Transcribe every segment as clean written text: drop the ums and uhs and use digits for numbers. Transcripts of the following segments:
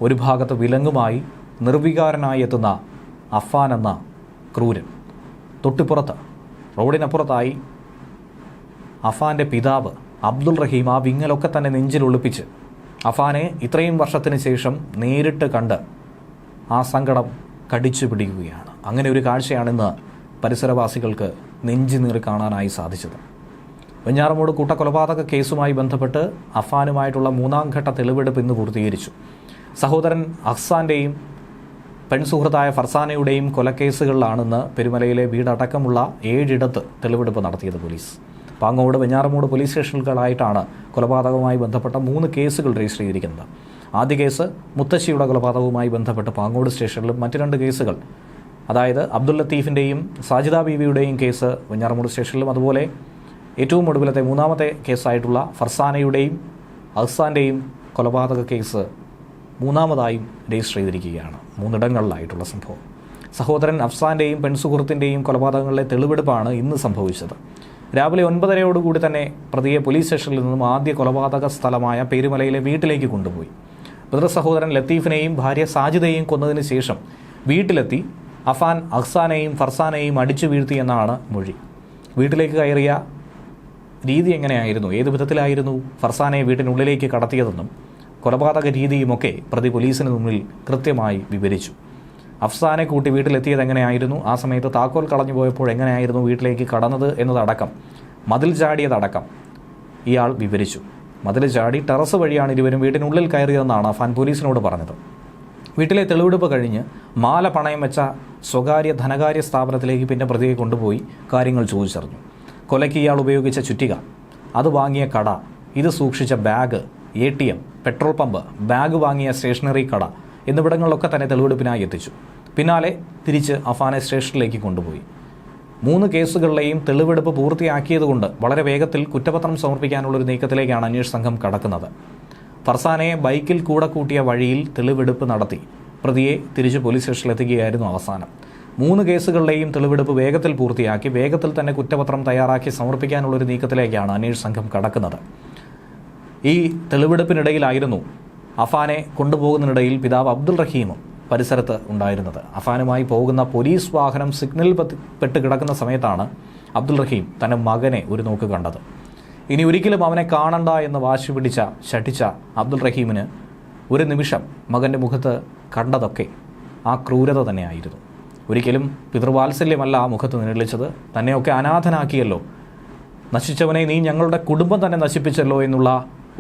ഒരു ഭാഗത്ത് വിലങ്ങുമായി നിർവികാരനായി എത്തുന്ന അഫാൻ എന്ന ക്രൂരൻ. തൊട്ടിപ്പുറത്ത് റോഡിനപ്പുറത്തായി അഫാൻ്റെ പിതാവ് അബ്ദുൾ റഹീം ആ വിങ്ങലൊക്കെ തന്നെ നെഞ്ചിലൊളിപ്പിച്ച് അഫാനെ ഇത്രയും വർഷത്തിന് ശേഷം നേരിട്ട് കണ്ട് ആ സങ്കടം കടിച്ചു പിടിക്കുകയാണ്. അങ്ങനെ ഒരു കാഴ്ചയാണിന്ന് പരിസരവാസികൾക്ക് നെഞ്ചി നീറി കാണാനായി സാധിച്ചത്. വെഞ്ഞാറമൂട് കൂട്ടക്കൊലപാതക കേസുമായി ബന്ധപ്പെട്ട് അഫാനുമായിട്ടുള്ള 3ാം ഘട്ട തെളിവെടുപ്പ് ഇന്ന് പൂർത്തീകരിച്ചു. സഹോദരൻ അഹ്സാൻ്റെയും പെൺസുഹൃത്തായ ഫർസാനയുടെയും കൊലക്കേസുകളിലാണെന്ന് പെരുമലയിലെ വീടടക്കമുള്ള 7 ഇടത്ത് തെളിവെടുപ്പ് നടത്തിയത് പോലീസ്. പാങ്ങോട്, വെഞ്ഞാറമൂട് പോലീസ് സ്റ്റേഷനുകളായിട്ടാണ് കൊലപാതകവുമായി ബന്ധപ്പെട്ട 3 കേസുകൾ രജിസ്റ്റർ ചെയ്തിരിക്കുന്നത്. ആദ്യ കേസ് മുത്തശ്ശിയുടെ കൊലപാതകവുമായി ബന്ധപ്പെട്ട് പാങ്ങോട് സ്റ്റേഷനിലും, മറ്റ് 2 കേസുകൾ അതായത് അബ്ദുൽ ലത്തീഫിൻ്റെയും സാജിദ ബീവിയുടെയും കേസ് വെഞ്ഞാറമൂട് സ്റ്റേഷനിലും, അതുപോലെ ഏറ്റവും ഒടുവിലത്തെ 3ാമത്തെ കേസായിട്ടുള്ള ഫർസാനയുടെയും അഹ്സാൻ്റെയും കൊലപാതക കേസ് 3ാമതായും രജിസ്റ്റർ ചെയ്തിരിക്കുകയാണ്. 3 ഇടങ്ങളിലായിട്ടുള്ള സംഭവം. സഹോദരൻ അഫ്സാൻ്റെയും പെൺസുഹൃത്തിൻ്റെയും കൊലപാതകങ്ങളിലെ തെളിവെടുപ്പാണ് ഇന്ന് സംഭവിച്ചത്. രാവിലെ 9:30 തന്നെ പ്രതിയെ പോലീസ് സ്റ്റേഷനിൽ നിന്നും ആദ്യ കൊലപാതക സ്ഥലമായ പെരുമലയിലെ വീട്ടിലേക്ക് കൊണ്ടുപോയി. സഹോദരൻ ലത്തീഫിനെയും ഭാര്യ സാജിദയെയും കൊന്നതിന് ശേഷം വീട്ടിലെത്തി അഫാൻ അഹ്സാനെയും ഫർസാനെയും അടിച്ചു വീഴ്ത്തിയെന്നാണ് മൊഴി. വീട്ടിലേക്ക് കയറിയ രീതി എങ്ങനെയായിരുന്നു, ഏത് വിധത്തിലായിരുന്നു ഫർസാനെ വീട്ടിനുള്ളിലേക്ക് കടത്തിയതെന്നും കൊലപാതക രീതിയുമൊക്കെ പ്രതി പോലീസിന് മുന്നിൽ കൃത്യമായി വിവരിച്ചു. അഫ്സാനെ കൂട്ടി വീട്ടിലെത്തിയത് എങ്ങനെയായിരുന്നു, ആ സമയത്ത് താക്കോൽ കളഞ്ഞു പോയപ്പോൾ എങ്ങനെയായിരുന്നു വീട്ടിലേക്ക് കടന്നത് എന്നതടക്കം, മതിൽ ചാടിയതടക്കം ഇയാൾ വിവരിച്ചു. മതിൽ ചാടി ടെറസ് വഴിയാണ് ഇരുവരും വീട്ടിനുള്ളിൽ കയറിയതെന്നാണ് അഫാൻ പോലീസിനോട് പറഞ്ഞത്. വീട്ടിലെ തെളിവെടുപ്പ് കഴിഞ്ഞ് മാല പണയം വെച്ച സ്വകാര്യ ധനകാര്യ സ്ഥാപനത്തിലേക്ക് പിന്നെ പ്രതിയെ കൊണ്ടുപോയി കാര്യങ്ങൾ ചോദിച്ചറിഞ്ഞു. കൊലയ്ക്ക് ഇയാൾ ഉപയോഗിച്ച ചുറ്റിക, അത് വാങ്ങിയ കട, ഇത് സൂക്ഷിച്ച bag, ATM, petrol pump, bag വാങ്ങിയ സ്റ്റേഷനറി കട എന്നിവിടങ്ങളിലൊക്കെ തന്നെ തെളിവെടുപ്പിനായി എത്തിച്ചു. പിന്നാലെ തിരിച്ച് അഫാനെ സ്റ്റേഷനിലേക്ക് കൊണ്ടുപോയി. 3 കേസുകളിലെയും തെളിവെടുപ്പ് പൂർത്തിയാക്കിയതുകൊണ്ട് വളരെ വേഗത്തിൽ കുറ്റപത്രം സമർപ്പിക്കാനുള്ളൊരു നീക്കത്തിലേക്കാണ് അന്വേഷണ സംഘം കടക്കുന്നത്. ഫർസാനയെ ബൈക്കിൽ കൂടെ കൂട്ടിയ വഴിയിൽ തെളിവെടുപ്പ് നടത്തി പ്രതിയെ തിരിച്ച് പോലീസ് സ്റ്റേഷനിലെത്തുകയായിരുന്നു അവസാനം. 3 കേസുകളിലെയും തെളിവെടുപ്പ് വേഗത്തിൽ പൂർത്തിയാക്കി വേഗത്തിൽ തന്നെ കുറ്റപത്രം തയ്യാറാക്കി സമർപ്പിക്കാനുള്ളൊരു നീക്കത്തിലേക്കാണ് അന്വേഷണ സംഘം കടക്കുന്നത്. ഈ തെളിവെടുപ്പിനിടയിലായിരുന്നു അഫാനെ കൊണ്ടുപോകുന്നതിനിടയിൽ പിതാവ് അബ്ദുൾ റഹീമും പരിസരത്ത് ഉണ്ടായിരുന്നത്. അഫാനുമായി പോകുന്ന പോലീസ് വാഹനം സിഗ്നൽ പെട്ട് കിടക്കുന്ന സമയത്താണ് അബ്ദുൾ റഹീം തൻ്റെ മകനെ ഒരു നോക്ക് കണ്ടത്. ഇനി ഒരിക്കലും അവനെ കാണണ്ട എന്ന് വാശി പിടിച്ച ശഠിച്ച അബ്ദുൾ റഹീമിന് ഒരു നിമിഷം മകൻ്റെ മുഖത്ത് കണ്ടതൊക്കെ ആ ക്രൂരത തന്നെയായിരുന്നു. ഒരിക്കലും പിതൃവാത്സല്യമല്ല ആ മുഖത്ത് നിഴലിച്ചത്. തന്നെയൊക്കെ അനാഥനാക്കിയല്ലോ, നശിച്ചവനെ നീ ഞങ്ങളുടെ കുടുംബം തന്നെ നശിപ്പിച്ചല്ലോ എന്നുള്ള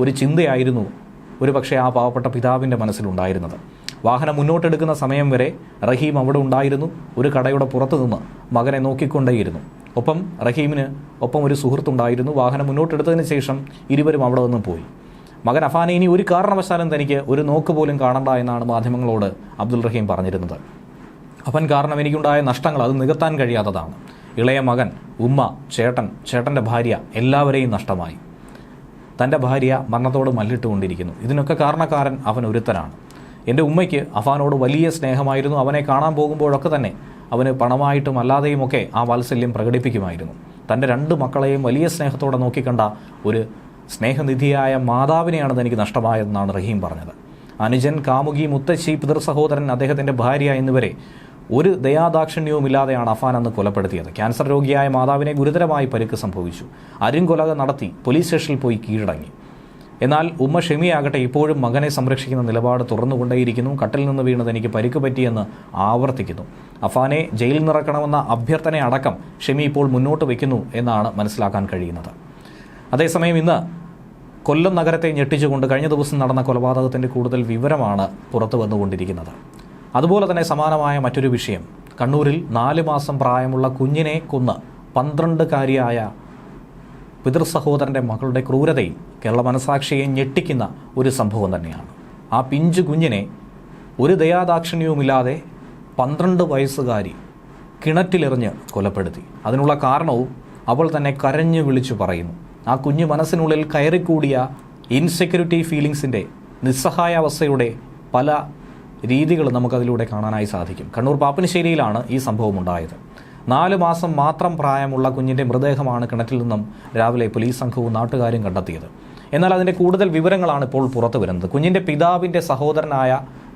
ഒരു ചിന്തയായിരുന്നു ഒരു പക്ഷേ ആ പാവപ്പെട്ട പിതാവിൻ്റെ മനസ്സിലുണ്ടായിരുന്നത്. വാഹനം മുന്നോട്ടെടുക്കുന്ന സമയം വരെ റഹീം അവിടെ ഉണ്ടായിരുന്നു. ഒരു കടയുടെ പുറത്തു നിന്ന് മകനെ നോക്കിക്കൊണ്ടേയിരുന്നു. ഒപ്പം റഹീമിന് ഒപ്പം ഒരു സുഹൃത്തുണ്ടായിരുന്നു. വാഹനം മുന്നോട്ടെടുത്തതിന് ശേഷം ഇരുവരും അവിടെ നിന്ന് പോയി. മകൻ അഫാനെ ഇനി ഒരു കാരണവശാലും തനിക്ക് ഒരു നോക്ക് പോലും കാണണ്ട എന്നാണ് മാധ്യമങ്ങളോട് അബ്ദുൾ റഹീം പറഞ്ഞിരുന്നത്. അവൻ കാരണം എനിക്കുണ്ടായ നഷ്ടങ്ങൾ അത് നികത്താൻ കഴിയാത്തതാണ്. ഇളയ മകൻ, ഉമ്മ, ചേട്ടൻ്റെ ഭാര്യ എല്ലാവരെയും നഷ്ടമായി. തൻ്റെ ഭാര്യ മരണത്തോട് മല്ലിട്ടുകൊണ്ടിരിക്കുന്നു. ഇതിനൊക്കെ കാരണക്കാരൻ അവൻ ഒരുത്തനാണ്. എൻ്റെ ഉമ്മയ്ക്ക് അഫാനോട് വലിയ സ്നേഹമായിരുന്നു. അവനെ കാണാൻ പോകുമ്പോഴൊക്കെ തന്നെ അവന് പണമായിട്ടും അല്ലാതെയുമൊക്കെ ആ വാത്സല്യം പ്രകടിപ്പിക്കുമായിരുന്നു. തൻ്റെ 2 മക്കളെയും വലിയ സ്നേഹത്തോടെ നോക്കിക്കണ്ട ഒരു സ്നേഹനിധിയായ മാതാവിനെയാണ് തനിക്ക് നഷ്ടമായതെന്നാണ് റഹീം പറഞ്ഞത്. അനുജൻ, കാമുകി, മുത്തശ്ശി, പിതൃസഹോദരൻ, അദ്ദേഹത്തിൻ്റെ ഭാര്യ എന്നിവരെ ഒരു ദയാദാക്ഷിണ്യവുമില്ലാതെയാണ് അഫാൻ അന്ന് കൊലപ്പെടുത്തിയത്. ക്യാൻസർ രോഗിയായ മാതാവിനെ ഗുരുതരമായി പരിക്ക് സംഭവിച്ചു. അരുംകൊലക നടത്തി പോലീസ് സ്റ്റേഷനിൽ പോയി കീഴടങ്ങി. എന്നാൽ ഉമ്മ ഷെമിയാകട്ടെ ഇപ്പോഴും മകനെ സംരക്ഷിക്കുന്ന നിലപാട് തുറന്നുകൊണ്ടേയിരിക്കുന്നു. കട്ടിൽ നിന്ന് വീണ് തനിക്ക് പരിക്ക് പറ്റിയെന്ന് ആവർത്തിക്കുന്നു. അഫാനെ ജയിലിൽ നിറക്കണമെന്ന അഭ്യർത്ഥന അടക്കം ഷെമി ഇപ്പോൾ മുന്നോട്ട് വയ്ക്കുന്നു എന്നാണ് മനസ്സിലാക്കാൻ കഴിയുന്നത്. അതേസമയം ഇന്ന് കൊല്ലം നഗരത്തെ ഞെട്ടിച്ചുകൊണ്ട് കഴിഞ്ഞ ദിവസം നടന്ന കൊലപാതകത്തിൻ്റെ കൂടുതൽ വിവരമാണ് പുറത്തു വന്നുകൊണ്ടിരിക്കുന്നത്. അതുപോലെ തന്നെ സമാനമായ മറ്റൊരു വിഷയം, കണ്ണൂരിൽ 4 മാസം പ്രായമുള്ള കുഞ്ഞിനെ കൊന്ന് 12-കാരിയായ പിതൃസഹോദരൻ്റെ മകളുടെ ക്രൂരതയും കേരള മനസാക്ഷിയെ ഞെട്ടിക്കുന്ന ഒരു സംഭവം തന്നെയാണ്. ആ പിഞ്ചു കുഞ്ഞിനെ ഒരു ദയാദാക്ഷിണ്യവുമില്ലാതെ 12 വയസ്സുകാരി കിണറ്റിലെറിഞ്ഞ് കൊലപ്പെടുത്തി. അതിനുള്ള കാരണവും അവൾ തന്നെ കരഞ്ഞു വിളിച്ചു പറയുന്നു. ആ കുഞ്ഞു മനസ്സിനുള്ളിൽ കയറിക്കൂടിയ ഇൻസെക്യൂരിറ്റി ഫീലിങ്സിൻ്റെ, നിസ്സഹായാവസ്ഥയുടെ പല രീതികൾ നമുക്കതിലൂടെ കാണാനായി സാധിക്കും. കണ്ണൂർ പാപ്പിനിശ്ശേരിയിലാണ് ഈ സംഭവം ഉണ്ടായത്. 4 മാസം മാത്രം പ്രായമുള്ള കുഞ്ഞിൻ്റെ മൃതദേഹമാണ് കിണറ്റിൽ നിന്നും രാവിലെ പോലീസ് സംഘവും നാട്ടുകാരും കണ്ടെത്തിയത്. എന്നാൽ അതിൻ്റെ കൂടുതൽ വിവരങ്ങളാണ് ഇപ്പോൾ പുറത്തു വരുന്നത്. കുഞ്ഞിൻ്റെ പിതാവിൻ്റെ സഹോദരനായ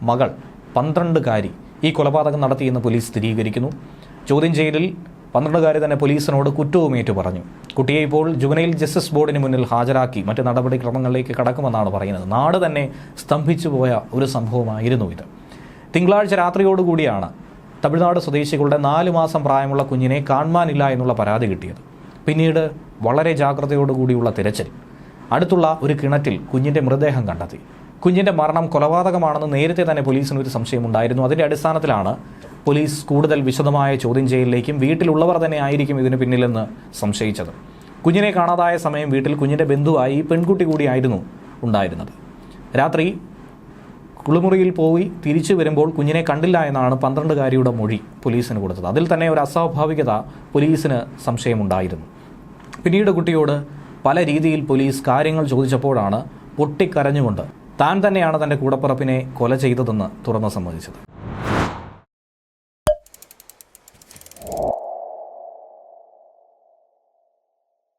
മകൾ 12-കാരി ഈ കൊലപാതകം നടത്തിയെന്ന് പോലീസ് സ്ഥിരീകരിക്കുന്നു. ചോദ്യം ചെയ്യലിൽ 12-കാരി തന്നെ പോലീസിനോട് കുറ്റവും ഏറ്റു പറഞ്ഞു. കുട്ടിയെ ഇപ്പോൾ ജുവനൈൽ ജസ്റ്റിസ് ബോർഡിന് മുന്നിൽ ഹാജരാക്കി മറ്റ് നടപടിക്രമങ്ങളിലേക്ക് കടക്കുമെന്നാണ് പറയുന്നത്. നാട് തന്നെ സ്തംഭിച്ചു പോയ ഒരു സംഭവമായിരുന്നു ഇത്. തിങ്കളാഴ്ച രാത്രിയോടുകൂടിയാണ് തമിഴ്നാട് സ്വദേശികളുടെ 4 മാസം പ്രായമുള്ള കുഞ്ഞിനെ കാണാനില്ല എന്നുള്ള പരാതി കിട്ടിയത്. പിന്നീട് വളരെ ജാഗ്രതയോടുകൂടിയുള്ള തിരച്ചിൽ അടുത്തുള്ള ഒരു കിണറ്റിൽ കുഞ്ഞിൻ്റെ മൃതദേഹം കണ്ടെത്തി. കുഞ്ഞിൻ്റെ മരണം കൊലപാതകമാണെന്ന് നേരത്തെ തന്നെ പോലീസിന് ഒരു സംശയമുണ്ടായിരുന്നു. അതിൻ്റെ അടിസ്ഥാനത്തിലാണ് പോലീസ് കൂടുതൽ വിശദമായ ചോദ്യം ചെയ്യലിലേക്കും വീട്ടിലുള്ളവർ തന്നെ ആയിരിക്കും ഇതിന് പിന്നിലെന്ന് സംശയിച്ചത്. കുഞ്ഞിനെ കാണാതായ സമയം വീട്ടിൽ കുഞ്ഞിൻ്റെ ബന്ധുവായി പെൺകുട്ടി കൂടിയായിരുന്നു ഉണ്ടായിരുന്നത്. രാത്രി കുളിമുറിയിൽ പോയി തിരിച്ചു വരുമ്പോൾ കുഞ്ഞിനെ കണ്ടില്ല എന്നാണ് 12-കാരിയുടെ മൊഴി പോലീസിന് കൊടുത്തത്. അതിൽ തന്നെ ഒരു അസ്വാഭാവികത പോലീസിന് സംശയമുണ്ടായിരുന്നു. പിന്നീട് കുട്ടിയോട് പല രീതിയിൽ പോലീസ് കാര്യങ്ങൾ ചോദിച്ചപ്പോഴാണ് പൊട്ടിക്കരഞ്ഞുകൊണ്ട് താൻ തന്നെയാണ് തൻ്റെ കൂടപ്പിറപ്പിനെ കൊല ചെയ്തതെന്ന് തുറന്നു സമ്മതിച്ചത്.